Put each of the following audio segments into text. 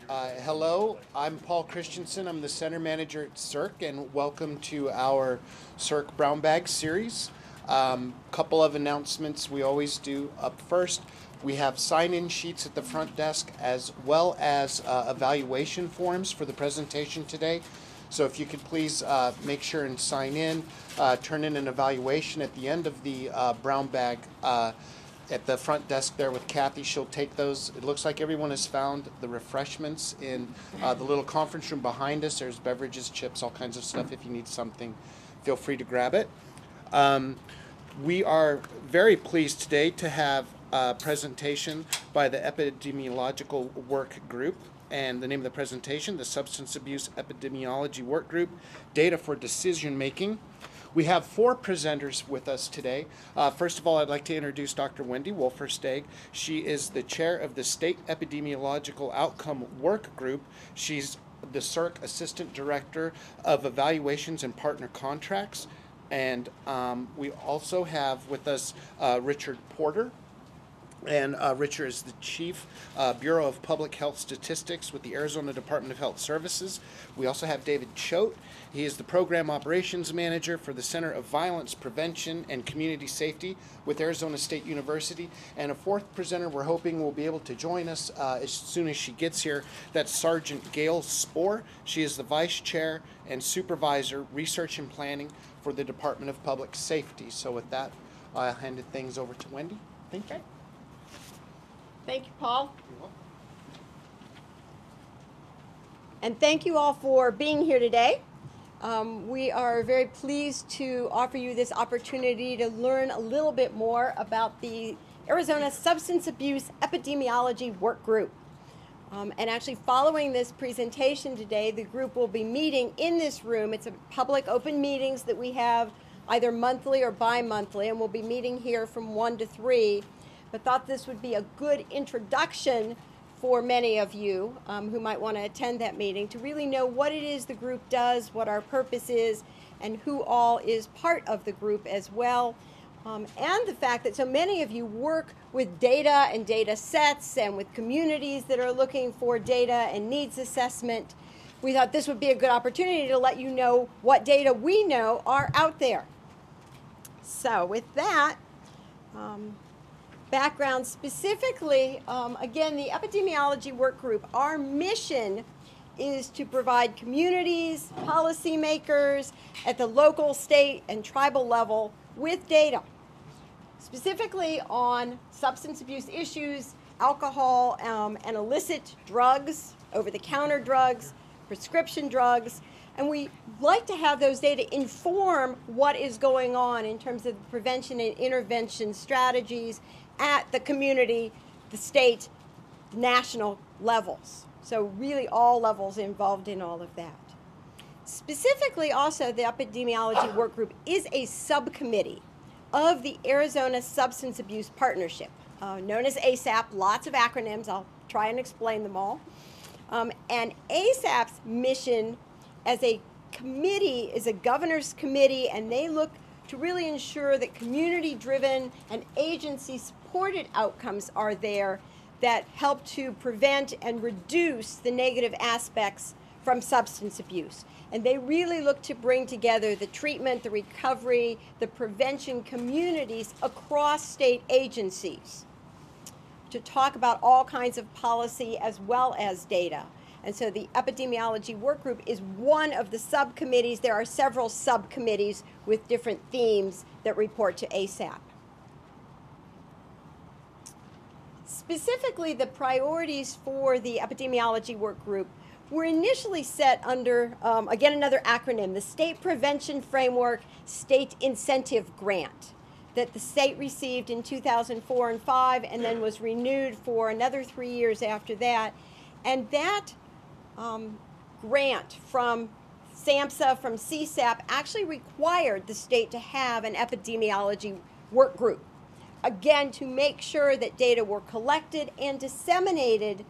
Hello, I'm Paul Christensen. I'm the Center Manager at SIRC, and welcome to our SIRC Brown Bag series. Couple of announcements we always do up first. We have sign-in sheets at the front desk as well as evaluation forms for the presentation today. So if you could please make sure and sign in, turn in an evaluation at the end of the brown bag at the front desk there with Kathy. She'll take those. It looks like everyone has found the refreshments in the little conference room behind us. There's beverages, chips, all kinds of stuff. If you need something, feel free to grab it. We are very pleased today to have a presentation by the Epidemiological Work Group. And the name of the presentation, the Substance Abuse Epidemiology Work Group, Data for Decision Making. We have 4 presenters with us today. First of all, I'd like to introduce Dr. Wendy Wolfersteig. She is the chair of the State Epidemiological Outcome Work Group. She's the SIRC Assistant Director of Evaluations and Partner Contracts. And we also have with us Richard Porter. And Richard is the Chief Bureau of Public Health Statistics with the Arizona Department of Health Services. We also have David Choate. He is the Program Operations Manager for the Center of Violence Prevention and Community Safety with Arizona State University. And a 4th presenter we're hoping will be able to join us as soon as she gets here. That's Sergeant Gail Spohr. She is the Vice Chair and Supervisor, Research and Planning for the Department of Public Safety. So with that, I'll hand things over to Wendy. Thank you. Thank you, Paul. And thank you all for being here today. We are very pleased to offer you this opportunity to learn a little bit more about the Arizona Substance Abuse Epidemiology Work Group. And actually following this presentation today, the group will be meeting in this room. It's a public open meetings that we have either monthly or bi-monthly, and we'll be meeting here from 1 to 3. But thought this would be a good introduction for many of you who might want to attend that meeting to really know what it is the group does, what our purpose is, and who all is part of the group as well. And the fact that so many of you work with data and data sets and with communities that are looking for data and needs assessment. We thought this would be a good opportunity to let you know what data we know are out there. So with that, background specifically, again, the Epidemiology Work Group, our mission is to provide communities, policymakers at the local, state, and tribal level with data, specifically on substance abuse issues, alcohol and illicit drugs, over-the-counter drugs, prescription drugs, and we like to have those data inform what is going on in terms of prevention and intervention strategies at the community, the state, national levels. So really all levels involved in all of that. Specifically also, the Epidemiology Work Group is a subcommittee of the Arizona Substance Abuse Partnership, known as ASAP, lots of acronyms. I'll try and explain them all. And ASAP's mission as a committee is a governor's committee, and they look to really ensure that community-driven and agency-supported outcomes are there that help to prevent and reduce the negative aspects from substance abuse. And they really look to bring together the treatment, the recovery, the prevention communities across state agencies to talk about all kinds of policy as well as data. And so the Epidemiology Work Group is one of the subcommittees. There are several subcommittees with different themes that report to ASAP. Specifically, the priorities for the Epidemiology Work Group were initially set under, again, another acronym, the State Prevention Framework State Incentive Grant that the state received in 2004 and 5 and then was renewed for another 3 years after that. And that grant from SAMHSA, from CSAP, actually required the state to have an epidemiology work group, again, to make sure that data were collected and disseminated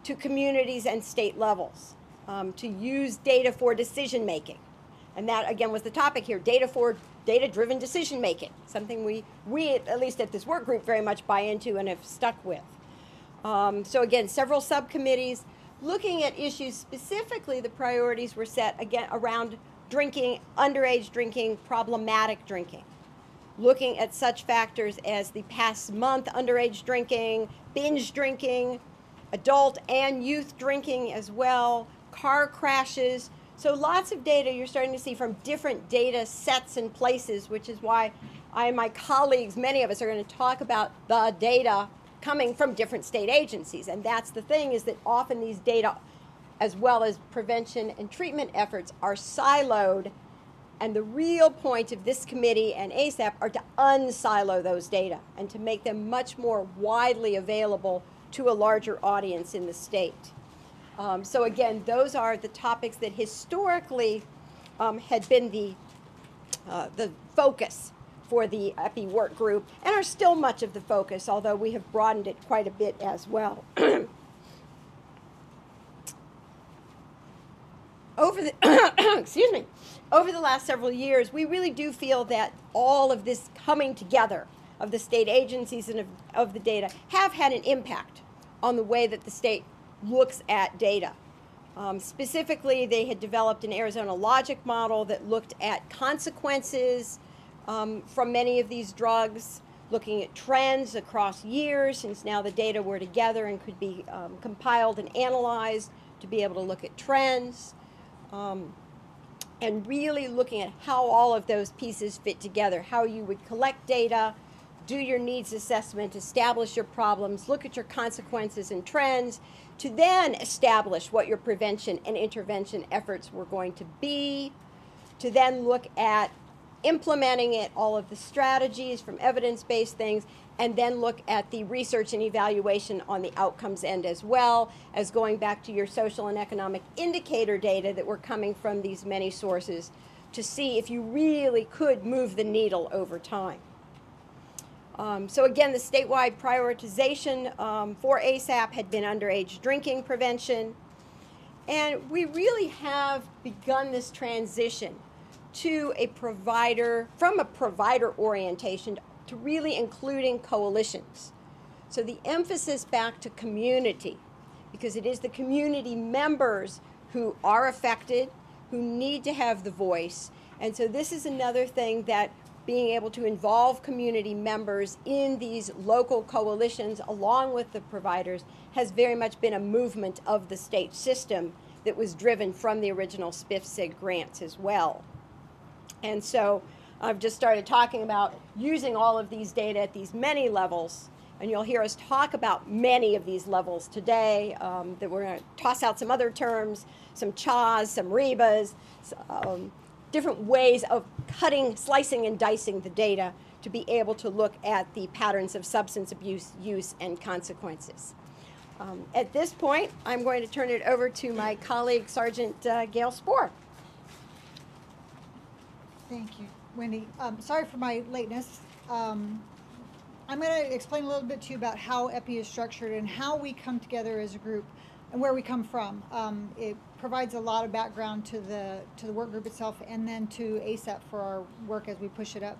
to communities and state levels, to use data for decision making. And that, again, was the topic here, data-driven decision making, something we, at least at this work group, very much buy into and have stuck with. So again, several subcommittees. looking at issues specifically, the priorities were set again around drinking, underage drinking, problematic drinking. Looking at such factors as the past month underage drinking, binge drinking, adult and youth drinking as well, car crashes. So lots of data you're starting to see from different data sets and places, which is why I and my colleagues, many of us, are going to talk about the data coming from different state agencies. And that's the thing, is that often these data, as well as prevention and treatment efforts, are siloed. And the real point of this committee and ASAP are to unsilo those data and to make them much more widely available to a larger audience in the state. So again, those are the topics that historically had been the focus for the EPI work group, and are still much of the focus, although we have broadened it quite a bit as well. Excuse me, over the last several years, we really do feel that all of this coming together of the state agencies and of the data have had an impact on the way that the state looks at data. Specifically, they had developed an Arizona logic model that looked at consequences from many of these drugs, looking at trends across years, since now the data were together and could be compiled and analyzed to be able to look at trends, and really looking at how all of those pieces fit together, how you would collect data, do your needs assessment, establish your problems, look at your consequences and trends, to then establish what your prevention and intervention efforts were going to be, to then look at implementing it, all of the strategies from evidence-based things, and then look at the research and evaluation on the outcomes end, as well as going back to your social and economic indicator data that were coming from these many sources to see if you really could move the needle over time. So again, the statewide prioritization for ASAP had been underage drinking prevention, and we really have begun this transition to a provider, from a provider orientation to really including coalitions. So the emphasis back to community, because it is the community members who are affected, who need to have the voice. And so this is another thing, that being able to involve community members in these local coalitions along with the providers has very much been a movement of the state system that was driven from the original SPIF-SIG grants as well. And so I've just started talking about using all of these data at these many levels, and you'll hear us talk about many of these levels today, that we're going to toss out some other terms, some CHAs, some REBAs, different ways of cutting, slicing, and dicing the data to be able to look at the patterns of substance abuse, use, and consequences. At this point, I'm going to turn it over to my colleague, Sergeant Gail Spohr. Thank you, Wendy. Sorry for my lateness. I'm going to explain a little bit to you about how EPI is structured and how we come together as a group and where we come from. It provides a lot of background to the work group itself, and then to ASAP for our work as we push it up.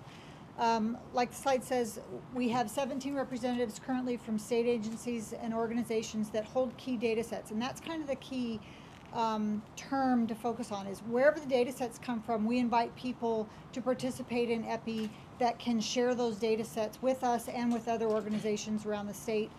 Like the slide says, we have 17 representatives currently from state agencies and organizations that hold key data sets, and that's kind of the key term to focus on, is wherever the data sets come from, we invite people to participate in EPI that can share those data sets with us and with other organizations around the state,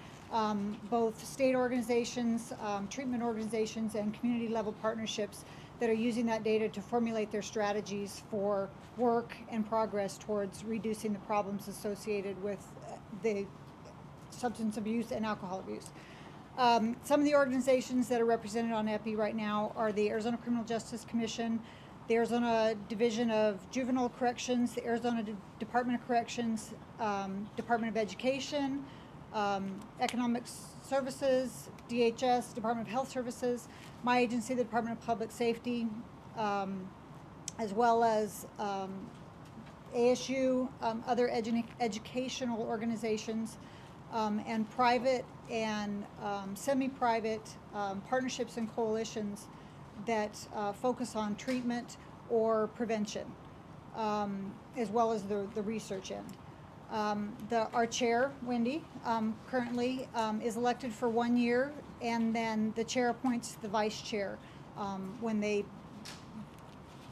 both state organizations, treatment organizations, and community level partnerships that are using that data to formulate their strategies for work and progress towards reducing the problems associated with the substance abuse and alcohol abuse. Some of the organizations that are represented on EPI right now are the Arizona Criminal Justice Commission, the Arizona Division of Juvenile Corrections, the Arizona Department of Corrections, Department of Education, Economic Services, DHS, Department of Health Services, my agency, the Department of Public Safety, as well as ASU, other educational organizations, and private and semi-private partnerships and coalitions that focus on treatment or prevention, as well as the research end. Our chair, Wendy, currently is elected for 1 year, and then the chair appoints the vice chair when they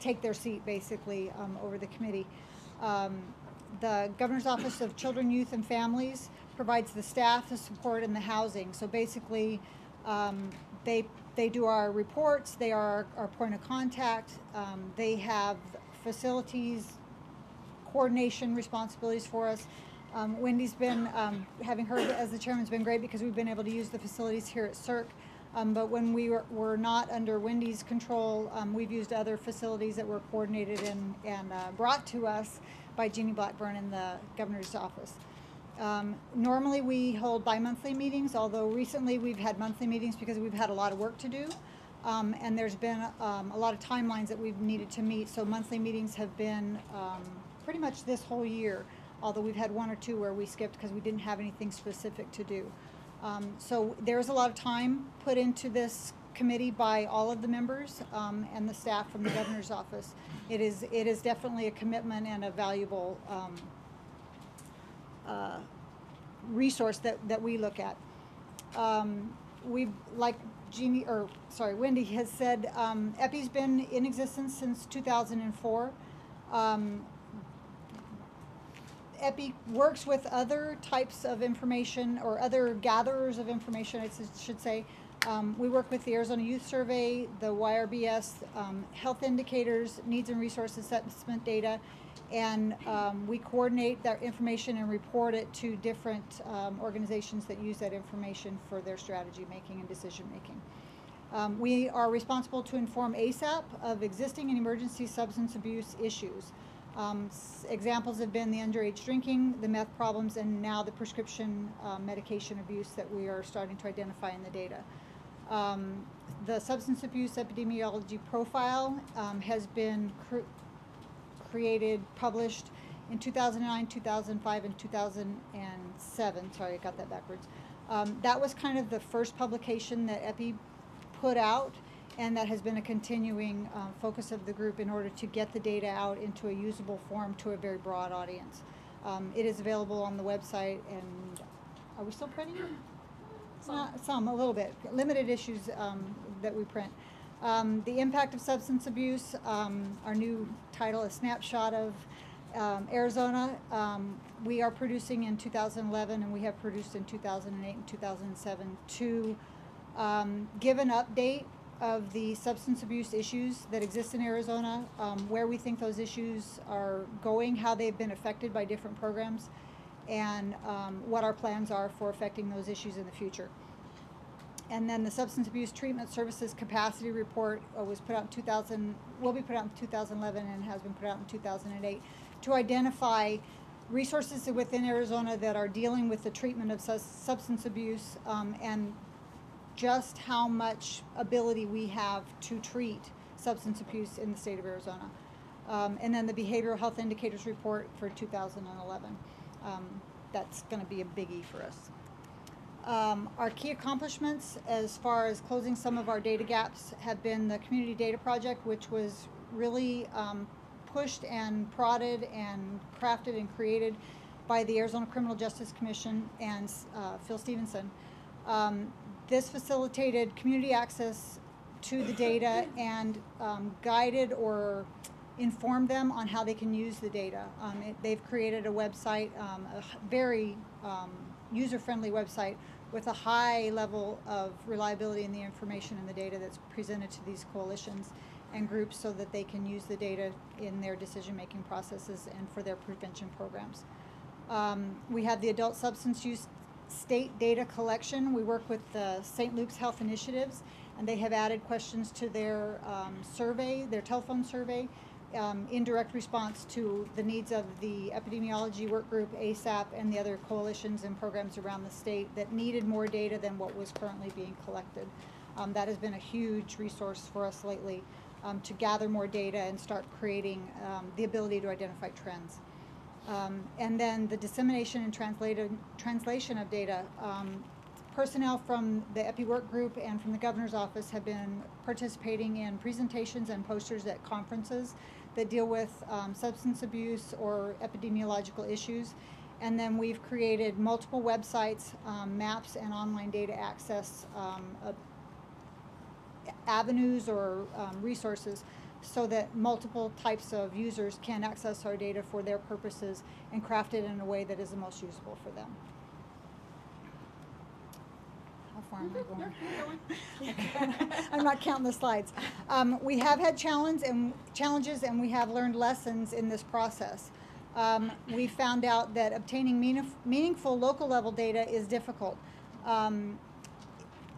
take their seat, basically, over the committee. The Governor's Office of Children, Youth, and Families provides the staff, the support, and the housing. So basically, they do our reports, they are our point of contact, they have facilities, coordination responsibilities for us. Wendy's been, having her as the chairman has been great because we've been able to use the facilities here at SIRC. But when we were not under Wendy's control, we've used other facilities that were coordinated and brought to us by Jeannie Blackburn in the governor's office. Normally we hold bi-monthly meetings, although recently we've had monthly meetings because we've had a lot of work to do. And there's been a lot of timelines that we've needed to meet, so monthly meetings have been pretty much this whole year, although we've had 1 or 2 where we skipped because we didn't have anything specific to do. So there's a lot of time put into this committee by all of the members and the staff from the governor's office. It is definitely a commitment and a valuable resource that we look at. We've, like Wendy has said, EPI's been in existence since 2004. EPI works with other types of information, or other gatherers of information, I should say. We work with the Arizona Youth Survey, the YRBS, health indicators, needs and resource assessment data, and we coordinate that information and report it to different organizations that use that information for their strategy making and decision making. We are responsible to inform ASAP of existing and emergency substance abuse issues. Examples have been the underage drinking, the meth problems, and now the prescription medication abuse that we are starting to identify in the data. The substance abuse epidemiology profile has been created, published in 2009, 2005, and 2007. Sorry, I got that backwards. That was kind of the first publication that EPI put out, and that has been a continuing focus of the group in order to get the data out into a usable form to a very broad audience. It is available on the website, and are we still printing it? Some, a little bit. Limited issues that we print. The impact of substance abuse, our new title, A Snapshot of Arizona. We are producing in 2011, and we have produced in 2008 and 2007 to give an update of the substance abuse issues that exist in Arizona, where we think those issues are going, how they've been affected by different programs, and what our plans are for affecting those issues in the future. And then the Substance Abuse Treatment Services Capacity Report was put out in will be put out in 2011 and has been put out in 2008 to identify resources within Arizona that are dealing with the treatment of substance abuse and just how much ability we have to treat substance abuse in the state of Arizona. And then the Behavioral Health Indicators Report for 2011. That's going to be a biggie for us. Our key accomplishments as far as closing some of our data gaps have been the Community Data Project, which was really pushed and prodded and crafted and created by the Arizona Criminal Justice Commission and Phil Stevenson. This facilitated community access to the data and guided or informed them on how they can use the data. They've created a website, a very user-friendly website with a high level of reliability in the information and the data that's presented to these coalitions and groups so that they can use the data in their decision-making processes and for their prevention programs. We have the Adult Substance Use State Data Collection. We work with the St. Luke's Health Initiatives, and they have added questions to their survey, their telephone survey, in direct response to the needs of the Epidemiology Workgroup, ASAP, and the other coalitions and programs around the state that needed more data than what was currently being collected. That has been a huge resource for us lately to gather more data and start creating the ability to identify trends. And then the dissemination and translation of data. Personnel from the EPI work group and from the governor's office have been participating in presentations and posters at conferences that deal with substance abuse or epidemiological issues. And then we've created multiple websites, maps, and online data access avenues or resources so that multiple types of users can access our data for their purposes and craft it in a way that is the most usable for them. How far am I going? I'm not counting the slides. We have had challenges and we have learned lessons in this process. We found out that obtaining meaningful local level data is difficult.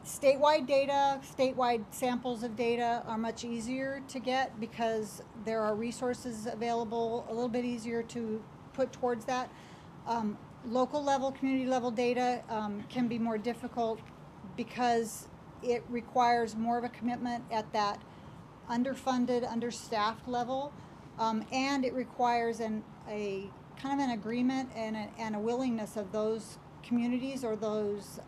Statewide data, statewide samples of data are much easier to get because there are resources available, a little bit easier to put towards that. Local level, community level data can be more difficult because it requires more of a commitment at that underfunded, understaffed level, and it requires a kind of an agreement and a willingness of those communities or those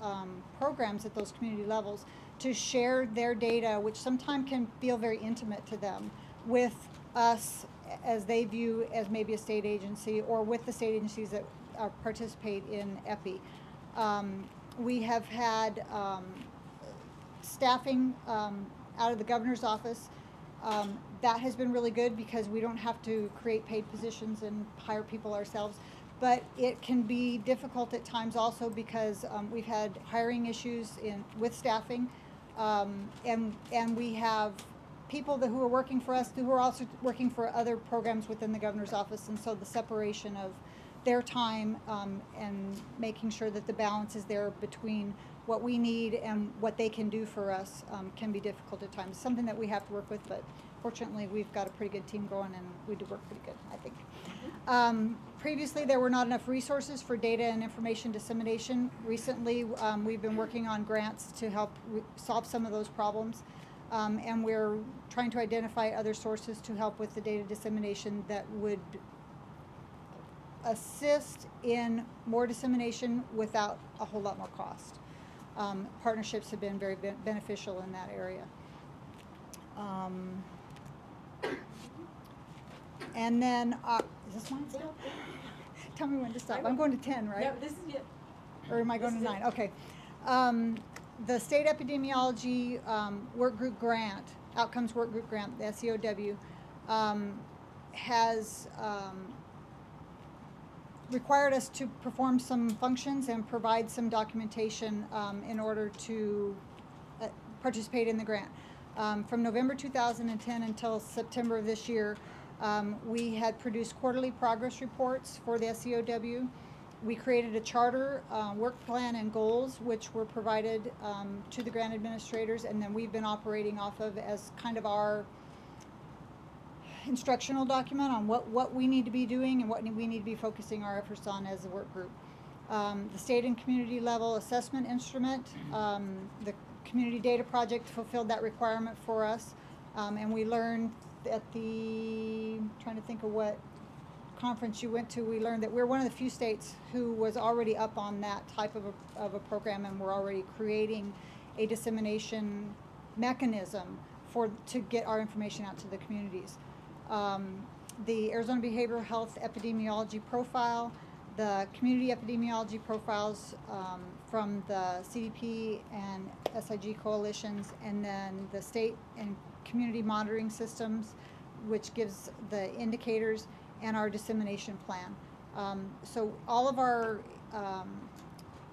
programs at those community levels to share their data, which sometimes can feel very intimate to them, with us as they view as maybe a state agency or with the state agencies that participate in EPI. We have had staffing out of the governor's office. That has been really good because we don't have to create paid positions and hire people ourselves. But it can be difficult at times also because we've had hiring issues with staffing, and we have people who are working for us who are also working for other programs within the governor's office, and so the separation of their time and making sure that the balance is there between what we need and what they can do for us can be difficult at times. Something that we have to work with, but fortunately we've got a pretty good team going and we do work pretty good, I think. Previously, there were not enough resources for data and information dissemination. Recently, we've been working on grants to help solve some of those problems, and we're trying to identify other sources to help with the data dissemination that would assist in more dissemination without a whole lot more cost. Partnerships have been very beneficial in that area. And then, is this mine still? Tell me when to stop. I'm going to 10, right? No, this is it. Or am I going to 9? Okay. The State Epidemiology Workgroup Grant, Outcomes Workgroup Grant, the SEOW, has required us to perform some functions and provide some documentation in order to participate in the grant. From November 2010 until September of this year, we had produced quarterly progress reports for the SEOW. We created a charter, work plan, and goals, which were provided to the grant administrators, and then we've been operating off of as kind of our instructional document on what we need to be doing and what we need to be focusing our efforts on as a work group. The state and community level assessment instrument, the community data project fulfilled that requirement for us, and we learned at the, trying to think of what conference you went to, we learned that we're one of the few states who was already up on that type of a program, and we're already creating a dissemination mechanism to get our information out to the communities. The Arizona Behavioral Health Epidemiology Profile, the Community Epidemiology Profiles from the CDP and SIG coalitions, and then the state and community monitoring systems, which gives the indicators, and our dissemination plan. So all of our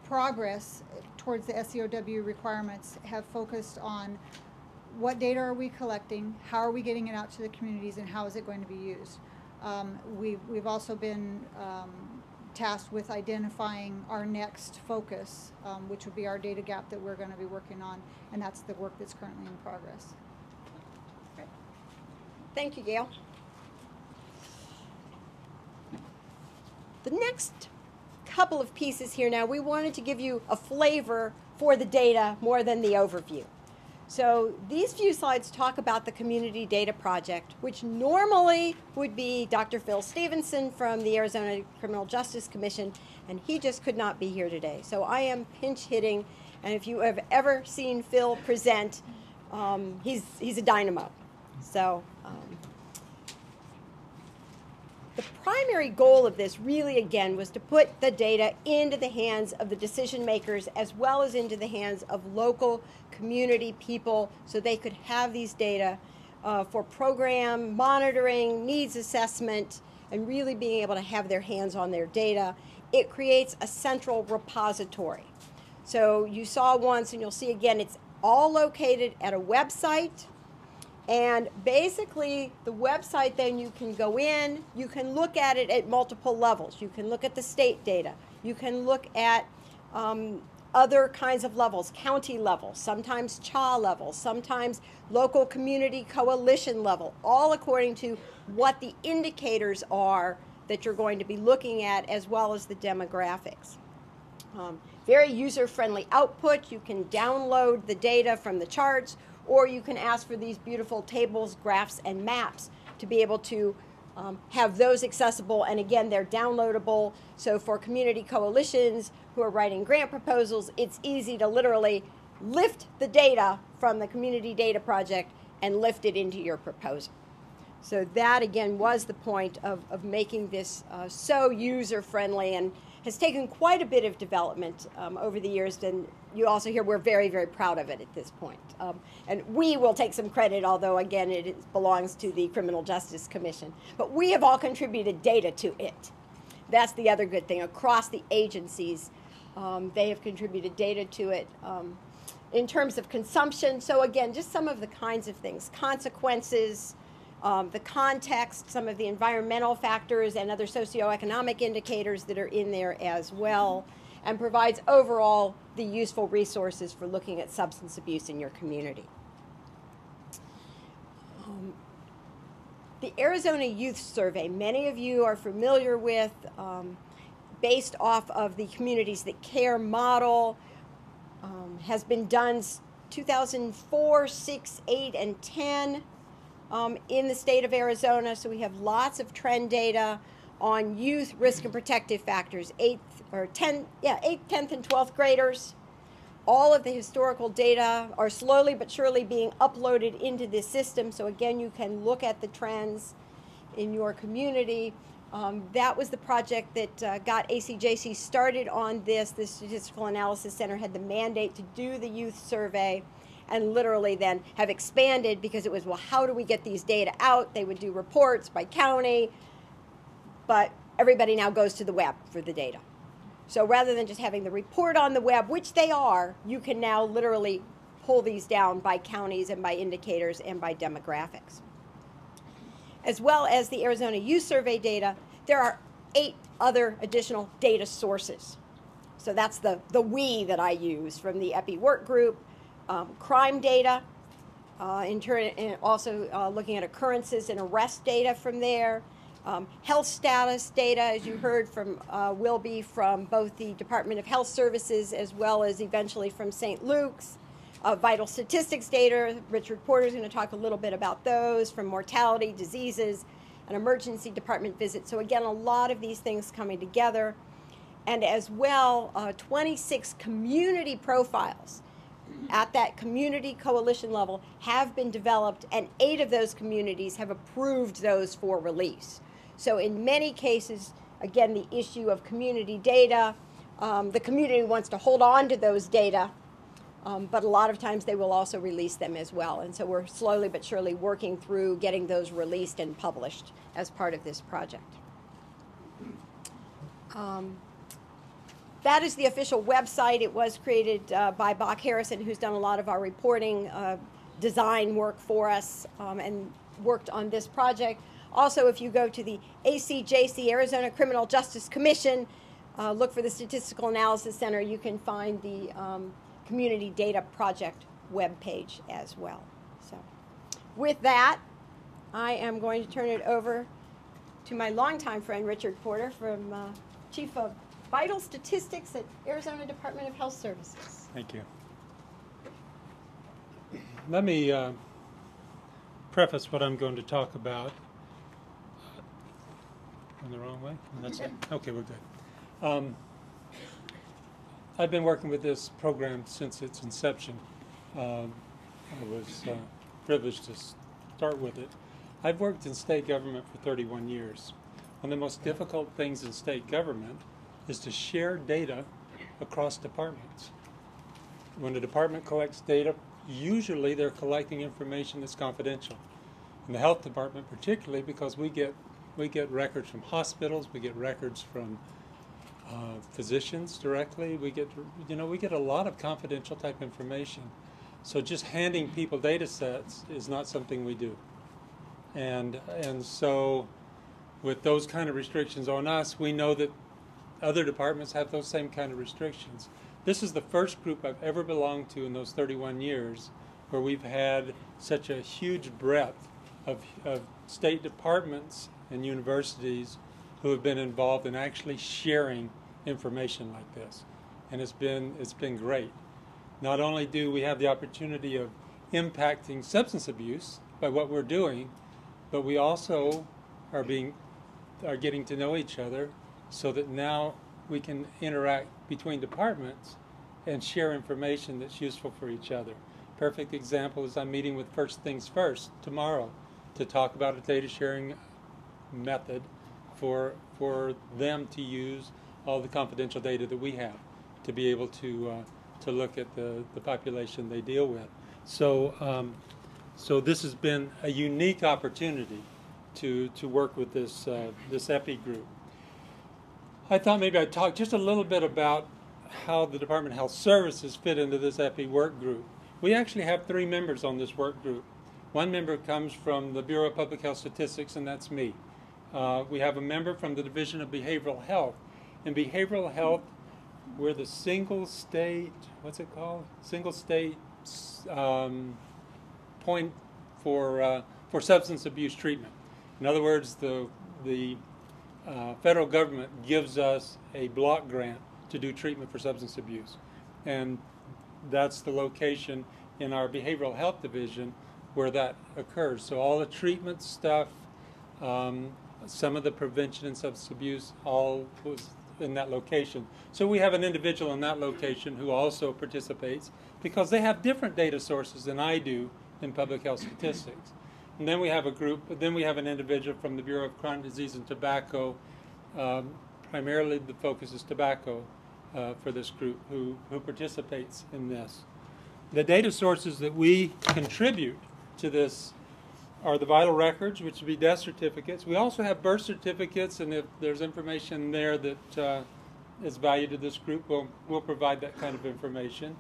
progress towards the SEOW requirements have focused on what data are we collecting, how are we getting it out to the communities, and how is it going to be used. We've also been tasked with identifying our next focus, which would be our data gap that we're going to be working on, and that's the work that's currently in progress. Thank you, Gail. The next couple of pieces here now, we wanted to give you a flavor for the data more than the overview. So these few slides talk about the Community Data Project, which normally would be Dr. Phil Stevenson from the Arizona Criminal Justice Commission, and he just could not be here today. So I am pinch hitting, and if you have ever seen Phil present, he's a dynamo. So The primary goal of this really, again, was to put the data into the hands of the decision makers as well as into the hands of local community people so they could have these data for program monitoring, needs assessment, and really being able to have their hands on their data. It creates a central repository. So you saw once, and you'll see again, it's all located at a website. And basically, the website, then you can go in, you can look at it at multiple levels. You can look at the state data. You can look at other kinds of levels, county level, sometimes CHA level, sometimes local community coalition level, all according to what the indicators are that you're going to be looking at, as well as the demographics. Very user-friendly output. You can download the data from the charts, or you can ask for these beautiful tables, graphs, and maps to be able to have those accessible. And again, they're downloadable. So for community coalitions who are writing grant proposals, it's easy to literally lift the data from the Community Data Project and lift it into your proposal. So that, again, was the point of making this so user-friendly, and has taken quite a bit of development over the years. And you also hear we're very, very proud of it at this point. And we will take some credit, although, again, it belongs to the Criminal Justice Commission. But we have all contributed data to it. That's the other good thing. Across the agencies, they have contributed data to it. In terms of consumption, so again, just some of the kinds of things, consequences, the context, some of the environmental factors and other socioeconomic indicators that are in there as well, and provides overall the useful resources for looking at substance abuse in your community. The Arizona Youth Survey, many of you are familiar with, based off of the Communities That Care model, has been done 2004, 6, 8, and 10 in the state of Arizona. So we have lots of trend data on youth risk and protective factors, 8th, 10th, and 12th graders. All of the historical data are slowly but surely being uploaded into this system. So again, you can look at the trends in your community. That was the project that got ACJC started on this. The Statistical Analysis Center had the mandate to do the youth survey, and literally then have expanded because it was, well, how do we get these data out? They would do reports by county, but everybody now goes to the web for the data. So rather than just having the report on the web, which they are, you can now literally pull these down by counties and by indicators and by demographics. As well as the Arizona Youth Survey data, there are 8 other additional data sources. So that's the we that I use from the EPI Workgroup, crime data, and also looking at occurrences and arrest data from there, health status data, as you heard from will be from both the Department of Health Services as well as eventually from St. Luke's. Vital statistics data, Richard Porter is going to talk a little bit about those, from mortality, diseases, and emergency department visits. So again, a lot of these things coming together. And as well, 26 community profiles at that community coalition level have been developed, and 8 of those communities have approved those for release. So in many cases, again, the issue of community data, the community wants to hold on to those data, but a lot of times they will also release them as well. And so we're slowly but surely working through getting those released and published as part of this project. That is the official website. It was created by Bach Harrison, who's done a lot of our reporting design work for us and worked on this project. Also, if you go to the ACJC, Arizona Criminal Justice Commission, look for the Statistical Analysis Center, you can find the Community Data Project webpage as well. So with that, I am going to turn it over to my longtime friend, Richard Porter, from Chief of Vital Statistics at Arizona Department of Health Services. Thank you. Let me preface what I'm going to talk about. In the wrong way? That's it? Okay, we're good. I've been working with this program since its inception. I was privileged to start with it. I've worked in state government for 31 years. one of the most difficult things in state government is to share data across departments. When a department collects data, usually they're collecting information that's confidential. In the health department particularly, because we get records from hospitals, we get records from physicians directly, we get a lot of confidential type information. So just handing people data sets is not something we do. And so with those kind of restrictions on us, we know that other departments have those same kind of restrictions. This is the first group I've ever belonged to in those 31 years where we've had such a huge breadth of state departments and universities who have been involved in actually sharing information like this. And it's been great. Not only do we have the opportunity of impacting substance abuse by what we're doing, but we also are getting to know each other so that now we can interact between departments and share information that's useful for each other. Perfect example is I'm meeting with First Things First tomorrow to talk about a data sharing method for them to use all the confidential data that we have to be able to look at the population they deal with. So this has been a unique opportunity to work with this EPI group. I thought maybe I'd talk just a little bit about how the Department of Health Services fit into this EPI work group. We actually have 3 members on this work group. One member comes from the Bureau of Public Health Statistics, and that's me. We have a member from the Division of Behavioral Health. In behavioral health, we're the single state, what's it called? Single state point for substance abuse treatment. In other words, the federal government gives us a block grant to do treatment for substance abuse. And that's the location in our behavioral health division where that occurs. So all the treatment stuff, some of the prevention and substance abuse, all was in that location. So we have an individual in that location who also participates because they have different data sources than I do in public health statistics. And then we have a group, then we have an individual from the Bureau of Chronic Disease and Tobacco. Primarily the focus is tobacco for this group who participates in this. The data sources that we contribute to this are the vital records, which would be death certificates. We also have birth certificates, and if there's information there that is valued to this group, we'll provide that kind of information.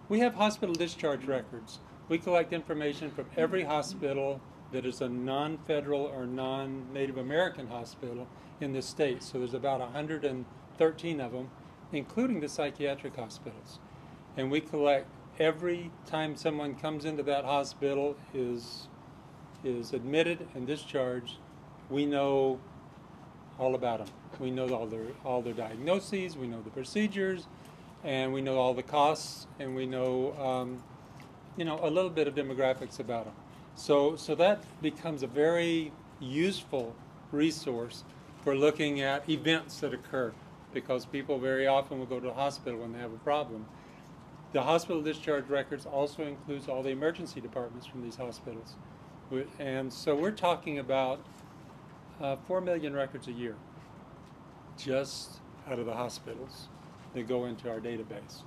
We have hospital discharge records. We collect information from every hospital that is a non-federal or non-Native American hospital in the state. So there's about 113 of them, including the psychiatric hospitals. And we collect every time someone comes into that hospital, is admitted and discharged, we know all about them. We know all their diagnoses, we know the procedures, and we know all the costs, and we know a little bit of demographics about them. So that becomes a very useful resource for looking at events that occur, because people very often will go to the hospital when they have a problem. The hospital discharge records also includes all the emergency departments from these hospitals. And so we're talking about 4 million records a year just out of the hospitals that go into our database.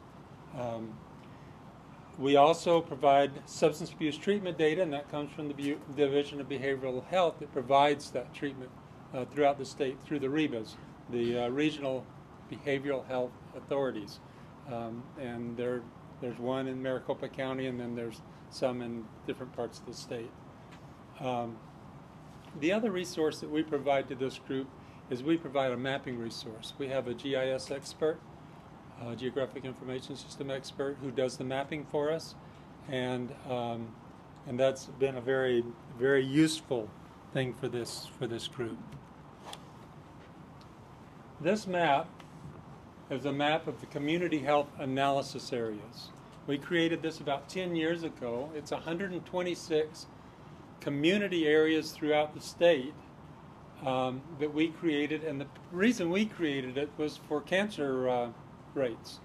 We also provide substance abuse treatment data, and that comes from the Division of Behavioral Health that provides that treatment throughout the state through the REBAs, the Regional Behavioral Health Authorities. And there's one in Maricopa County, and then there's some in different parts of the state. The other resource that we provide to this group is we provide a mapping resource. We have a GIS expert, Geographic Information System expert, who does the mapping for us, and that's been a very, very useful thing for this group. This map is a map of the community health analysis areas. We created this about 10 years ago. It's 126 community areas throughout the state that we created, and the reason we created it was for cancer rates.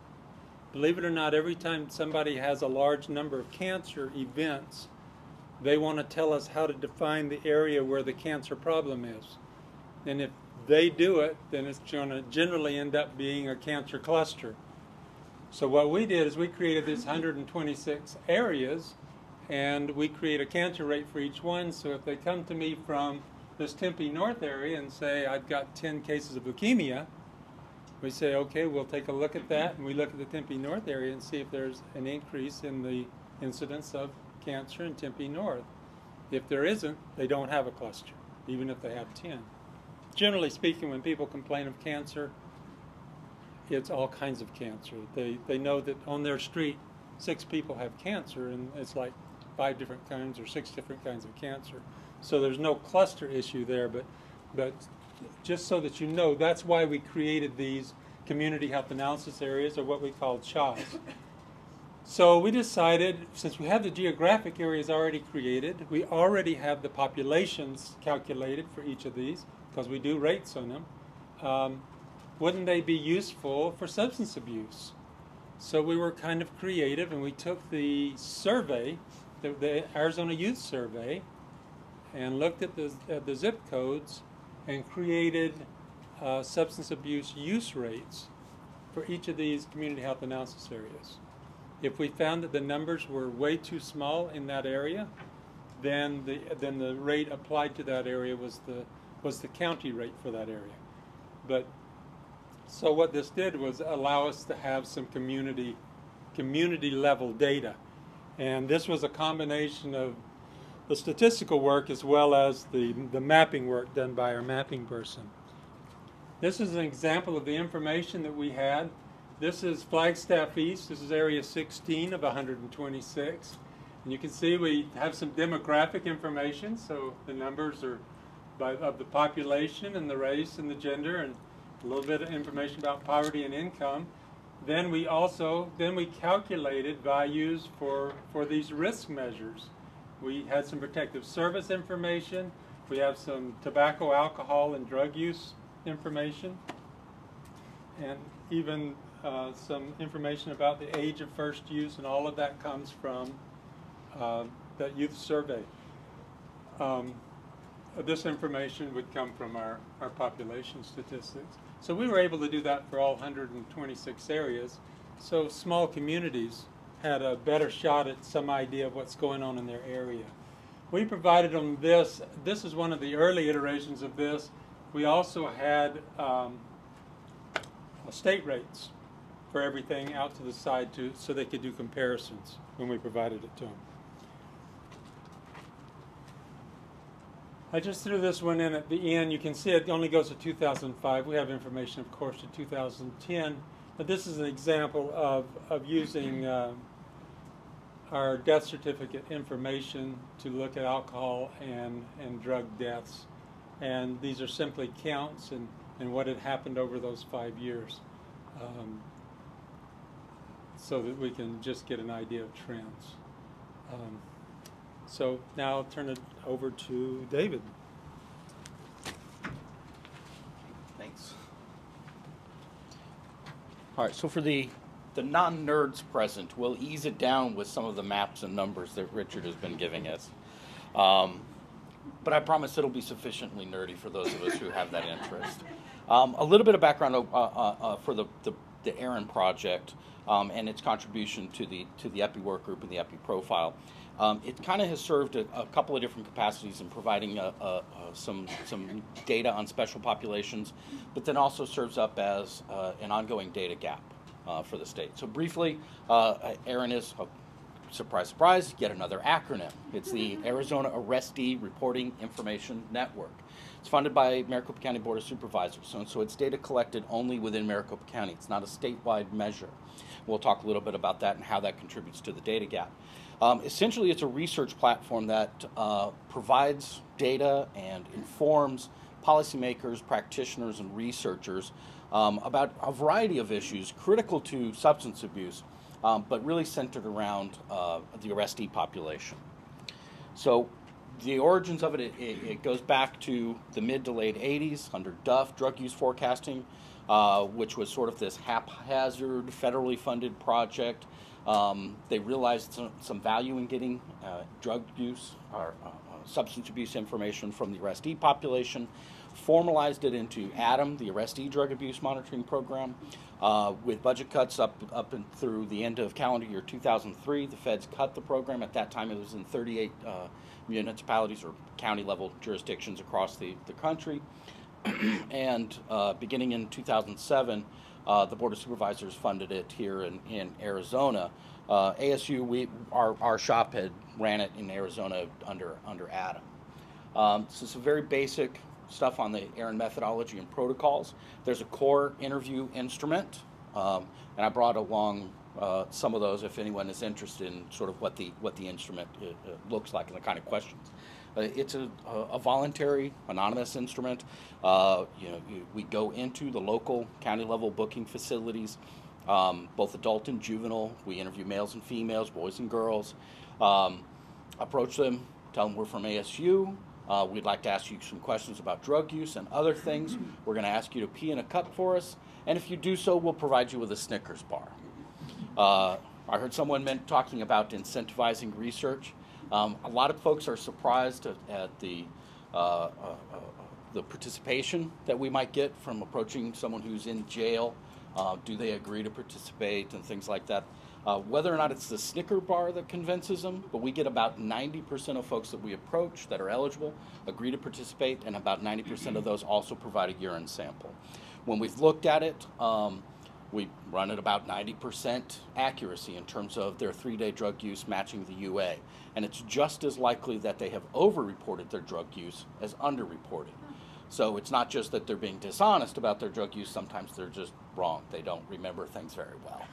Believe it or not, every time somebody has a large number of cancer events, they want to tell us how to define the area where the cancer problem is. And if they do it, then it's going to generally end up being a cancer cluster. So what we did is we created these 126 areas, and we create a cancer rate for each one. So if they come to me from this Tempe North area and say, I've got 10 cases of leukemia, we say, okay, we'll take a look at that, and we look at the Tempe North area and see if there's an increase in the incidence of cancer in Tempe North. If there isn't, they don't have a cluster, even if they have 10. Generally speaking, when people complain of cancer, it's all kinds of cancer. They know that on their street, 6 people have cancer, and it's like 5 different kinds or 6 different kinds of cancer. So there's no cluster issue there, but just so that you know, that's why we created these community health analysis areas, or what we call CHAs. So we decided, since we have the geographic areas already created, we already have the populations calculated for each of these, because we do rates on them, wouldn't they be useful for substance abuse? So we were kind of creative, and we took the survey, the Arizona Youth Survey, and looked at the zip codes and created substance abuse use rates for each of these community health analysis areas. If we found that the numbers were way too small in that area, then the rate applied to that area was the county rate for that area. But so what this did was allow us to have some community level data, and this was a combination of the statistical work as well as the mapping work done by our mapping person. This is an example of the information that we had. This is Flagstaff East. This is area 16 of 126. And you can see we have some demographic information, so the numbers are of the population and the race and the gender, and a little bit of information about poverty and income. Then we calculated values for these risk measures. We had some protective service information. We have some tobacco, alcohol, and drug use information, and even some information about the age of first use, and all of that comes from that youth survey. This information would come from our population statistics. So we were able to do that for all 126 areas. So small communities had a better shot at some idea of what's going on in their area. We provided them this. This is one of the early iterations of this. We also had state rates for everything out to the side so they could do comparisons when we provided it to them. I just threw this one in at the end. You can see it only goes to 2005. We have information, of course, to 2010. But this is an example of using our death certificate information to look at alcohol and drug deaths. And these are simply counts and what had happened over those 5 years, so that we can just get an idea of trends. So now I'll turn it over to David. Thanks. All right, so for the non-nerds present, we'll ease it down with some of the maps and numbers that Richard has been giving us. But I promise it'll be sufficiently nerdy for those of us who have that interest. A little bit of background for the AARIN project and its contribution to the EPI work group and the EPI profile. It kind of has served a couple of different capacities in providing some data on special populations, but then also serves up as an ongoing data gap for the state. So briefly, AARIN is, surprise, surprise, yet another acronym. It's the Arizona Arrestee Reporting Information Network. It's funded by Maricopa County Board of Supervisors, so it's data collected only within Maricopa County. It's not a statewide measure. We'll talk a little bit about that and how that contributes to the data gap. Essentially, it's a research platform that provides data and informs policymakers, practitioners, and researchers about a variety of issues critical to substance abuse, but really centered around the arrestee population. So the origins of it goes back to the mid to late 80s under Duff, drug use forecasting, which was sort of this haphazard, federally funded project. They realized some value in getting drug use or substance abuse information from the arrestee population, formalized it into ADAM, the Arrestee Drug Abuse Monitoring Program. With budget cuts up and through the end of calendar year 2003, the feds cut the program. At that time, it was in 38 municipalities or county level jurisdictions across the country. And beginning in 2007, the Board of Supervisors funded it here in Arizona. ASU, our shop had ran it in Arizona under ADAM. So it's a very basic stuff on the AARIN methodology and protocols. There's a core interview instrument, and I brought along some of those if anyone is interested in sort of what the instrument looks like and the kind of questions. It's a voluntary, anonymous instrument. We go into the local county level booking facilities, both adult and juvenile. We interview males and females, boys and girls, approach them, tell them we're from ASU. We'd like to ask you some questions about drug use and other things. We're going to ask you to pee in a cup for us, and if you do so, we'll provide you with a Snickers bar. I heard someone talking about incentivizing research. A lot of folks are surprised at the participation that we might get from approaching someone who's in jail. Do they agree to participate and things like that? Whether or not it's the Snicker bar that convinces them, but we get about 90% of folks that we approach that are eligible agree to participate, and about 90% of those also provide a urine sample. When we've looked at it, we run at about 90% accuracy in terms of their 3-day drug use matching the UA. And it's just as likely that they have over-reported their drug use as under-reported. So it's not just that they're being dishonest about their drug use, sometimes they're just wrong. They don't remember things very well.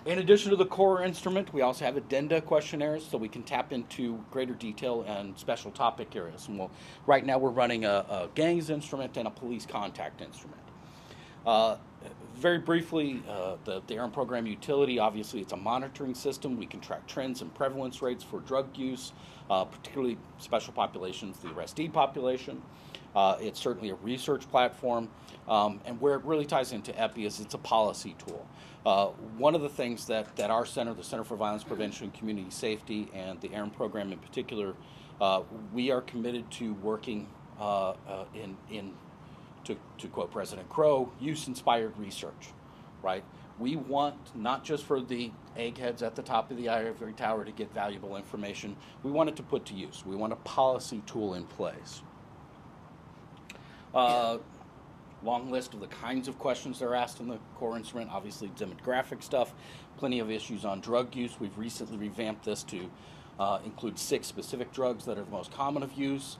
In addition to the core instrument, we also have addenda questionnaires so we can tap into greater detail and special topic areas. And right now we're running a gangs instrument and a police contact instrument. Very briefly, the AARIN program utility, obviously it's a monitoring system. We can track trends and prevalence rates for drug use, particularly special populations, the arrestee population. It's certainly a research platform, and where it really ties into EPI is it's a policy tool. One of the things that our center, the Center for Violence Prevention and Community Safety, and the AARIN program in particular, we are committed to working to quote President Crow, use-inspired research, right? We want not just for the eggheads at the top of the ivory tower to get valuable information, we want it to put to use. We want a policy tool in place. Long list of the kinds of questions that are asked in the core instrument, obviously demographic stuff, plenty of issues on drug use. We've recently revamped this to include 6 specific drugs that are the most common of use,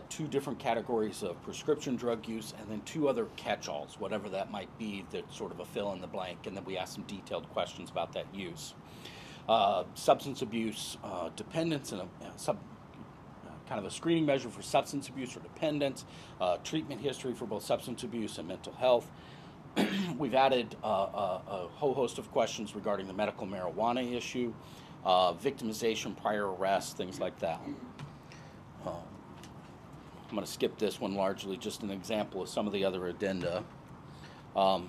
2 different categories of prescription drug use, and then 2 other catch-alls, whatever that might be, that's sort of a fill in the blank, and then we ask some detailed questions about that use. Substance abuse dependence and kind of a screening measure for substance abuse or dependence, treatment history for both substance abuse and mental health. We've added a whole host of questions regarding the medical marijuana issue, victimization, prior arrests, things like that. I'm going to skip this one largely, just an example of some of the other addenda. I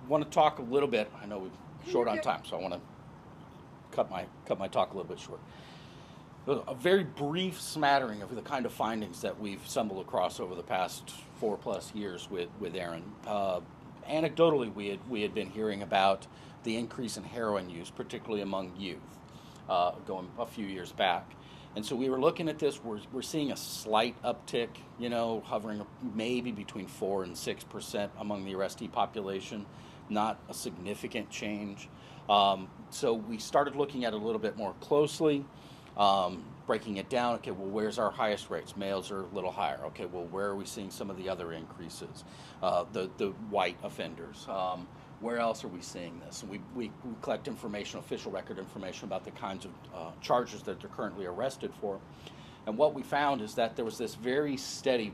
want to talk a little bit, I know we're short on time, so I want to cut my talk a little bit short. A very brief smattering of the kind of findings that we've stumbled across over the past 4+ years with AARIN. Anecdotally, we had been hearing about the increase in heroin use, particularly among youth, going a few years back. And so we were looking at this, we're seeing a slight uptick, hovering maybe between 4 and 6% among the arrestee population, not a significant change. So we started looking at it a little bit more closely, breaking it down. Okay, well, where's our highest rates? Males are a little higher. Okay, well, where are we seeing some of the other increases? The white offenders. Where else are we seeing this? And we collect information, official record information about the kinds of charges that they're currently arrested for. And what we found is that there was this very steady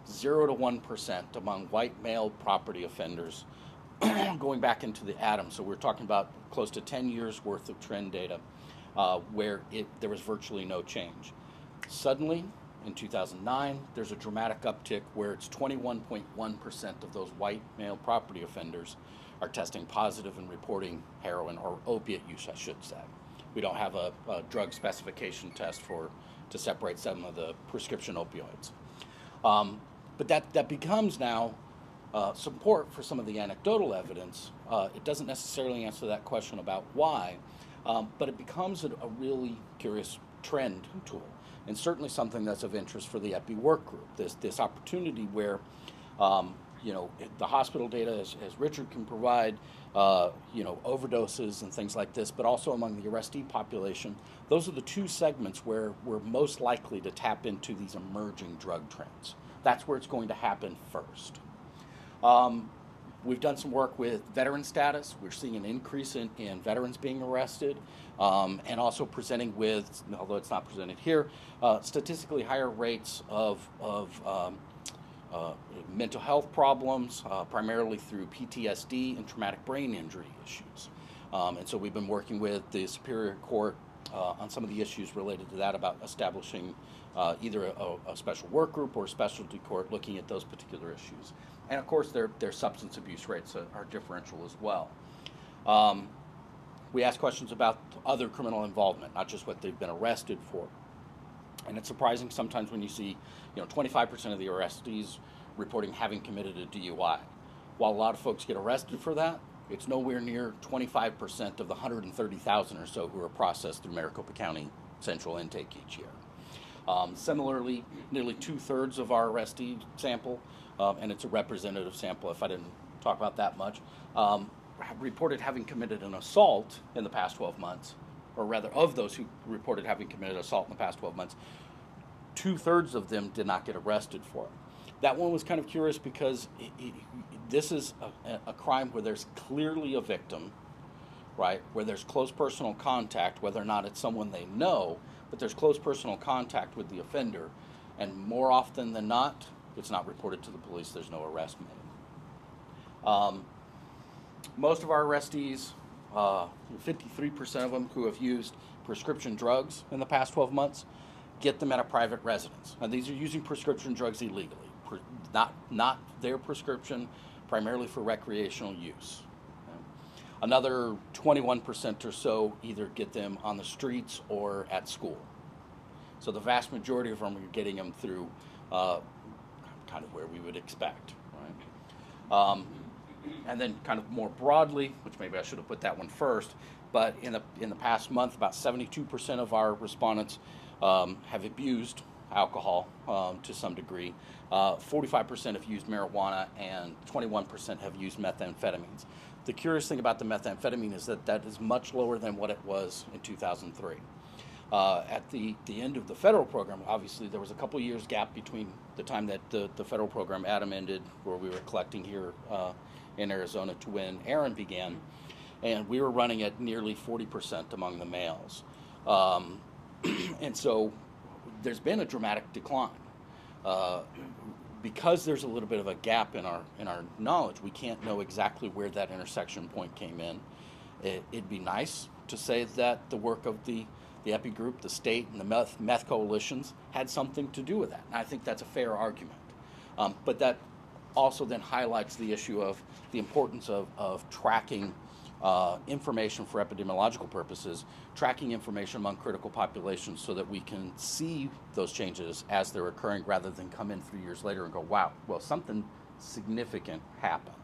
0 to 1% among white male property offenders going back into the ADAM. So we're talking about close to 10 years worth of trend data where there was virtually no change. Suddenly, in 2009, there's a dramatic uptick where it's 21.1% of those white male property offenders are testing positive and reporting heroin or opiate use, I should say. We don't have a drug specification test for to separate some of the prescription opioids. But that becomes now support for some of the anecdotal evidence. It doesn't necessarily answer that question about why, but it becomes a really curious trend tool, and certainly something that's of interest for the EPI work group. This opportunity where the hospital data, as Richard can provide, overdoses and things like this, but also among the arrestee population, those are the two segments where we're most likely to tap into these emerging drug trends. That's where it's going to happen first. We've done some work with veteran status. We're seeing an increase in veterans being arrested, and also presenting with, although it's not presented here, statistically higher rates of mental health problems, primarily through PTSD and traumatic brain injury issues. And so we've been working with the Superior Court on some of the issues related to that, about establishing either a special work group or a specialty court looking at those particular issues. And of course, their substance abuse rates are differential as well. We ask questions about other criminal involvement, not just what they've been arrested for. And it's surprising sometimes when you see, 25% of the arrestees reporting having committed a DUI. While a lot of folks get arrested for that, it's nowhere near 25% of the 130,000 or so who are processed through Maricopa County Central Intake each year. Similarly, nearly 2/3 of our arrestee sample, and it's a representative sample if I didn't talk about that much, reported having committed an assault in the past 12 months, or rather, of those who reported having committed assault in the past 12 months, 2/3 of them did not get arrested for it. That one was kind of curious because this is a crime where there's clearly a victim, right, where there's close personal contact, whether or not it's someone they know, but there's close personal contact with the offender, and more often than not, it's not reported to the police, there's no arrest made. Most of our arrestees, 53% of them who have used prescription drugs in the past 12 months, get them at a private residence. Now, these are using prescription drugs illegally, not their prescription, primarily for recreational use. Another 21% or so either get them on the streets or at school. So the vast majority of them are getting them through kind of where we would expect, right? And then kind of more broadly, which maybe I should have put that one first, but in the past month, about 72% of our respondents have abused alcohol to some degree. 45% have used marijuana, and 21% have used methamphetamines. The curious thing about the methamphetamine is that is much lower than what it was in 2003. At the end of the federal program, obviously there was a couple years gap between the time that the federal program ADAM ended, where we were collecting here in Arizona, to when AARIN began, and we were running at nearly 40% among the males. And so there's been a dramatic decline. Because there's a little bit of a gap in our knowledge, we can't know exactly where that intersection point came in. It'd be nice to say that the work of the EPI group, the state, and the meth coalitions had something to do with that. And I think that's a fair argument. But that also then highlights the issue of the importance of tracking information for epidemiological purposes, tracking information among critical populations so that we can see those changes as they're occurring, rather than come in 3 years later and go, wow, well, something significant happened.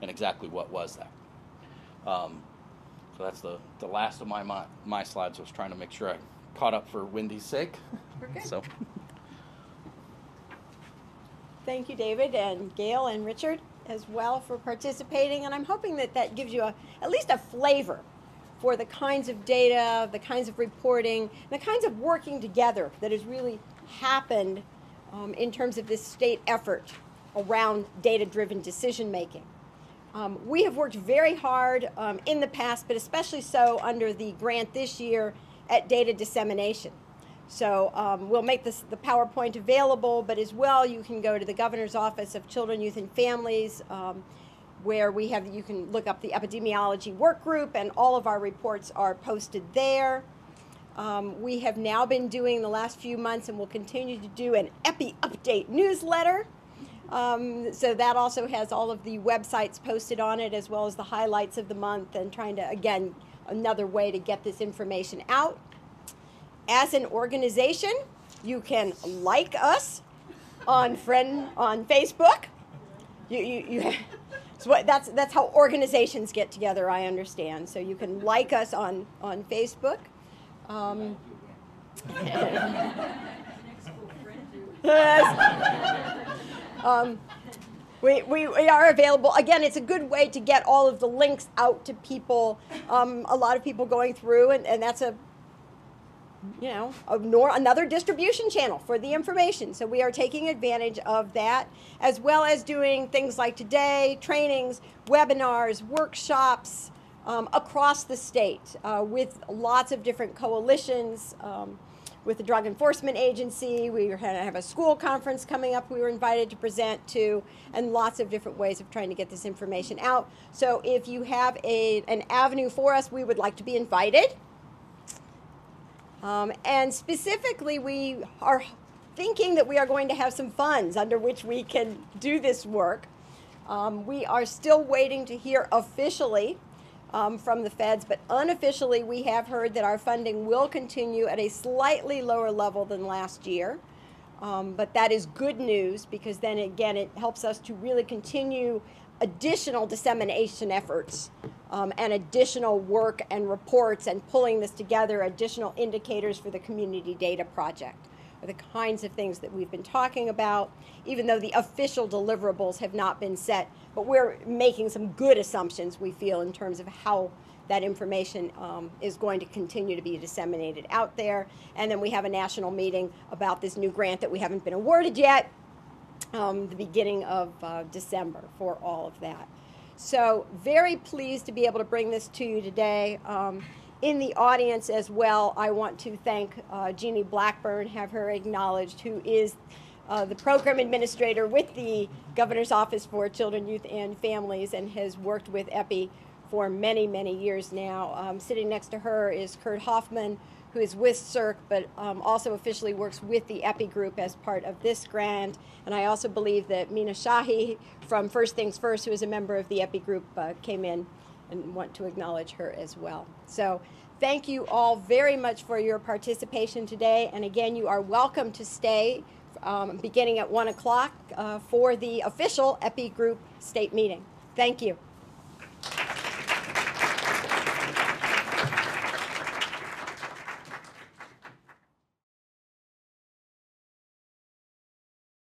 And exactly what was that? So that's the last of my slides. I was trying to make sure I caught up for Wendy's sake. Okay. So. Thank you, David, and Gail and Richard as well for participating. And I'm hoping that gives you at least a flavor for the kinds of data, the kinds of reporting, the kinds of working together that has really happened in terms of this state effort around data-driven decision-making. We have worked very hard in the past, but especially so under the grant this year, at data dissemination. So we'll make the PowerPoint available, but as well you can go to the Governor's Office of Children, Youth, and Families, where you can look up the Epidemiology Workgroup, and all of our reports are posted there. We have now been doing the last few months, and will continue to do, an EPI Update newsletter. So that also has all of the websites posted on it, as well as the highlights of the month, and trying to, again, another way to get this information out. As an organization, You can like us on Facebook. So that's how organizations get together, I understand. So you can like us on Facebook. We are available. Again, it's a good way to get all of the links out to people. A lot of people going through, and that's another distribution channel for the information. So we are taking advantage of that, as well as doing things like today, trainings, webinars, workshops across the state with lots of different coalitions. With the Drug Enforcement Agency, we have a school conference coming up we were invited to present to, and lots of different ways of trying to get this information out. So if you have an avenue for us, we would like to be invited. And specifically, we are thinking that we are going to have some funds under which we can do this work. We are still waiting to hear officially from the feds, but unofficially we have heard that our funding will continue at a slightly lower level than last year. But that is good news, because then again it helps us to really continue additional dissemination efforts and additional work and reports and pulling this together, additional indicators for the Community Data Project, are the kinds of things that we've been talking about, even though the official deliverables have not been set. But we're making some good assumptions, we feel, in terms of how that information is going to continue to be disseminated out there. And then we have a national meeting about this new grant that we haven't been awarded yet, the beginning of December for all of that. So very pleased to be able to bring this to you today. In the audience as well, I want to thank Jeannie Blackburn, have her acknowledged, who is the program administrator with the Governor's Office for Children, Youth, and Families, and has worked with EPI for many, many years now. Sitting next to her is Kurt Hoffman, who is with SIRC, but also officially works with the EPI group as part of this grant. And I also believe that Meena Shahi from First Things First, who is a member of the EPI group, came in, and want to acknowledge her as well. So thank you all very much for your participation today. And again, you are welcome to stay beginning at 1 o'clock for the official EPI group state meeting. Thank you.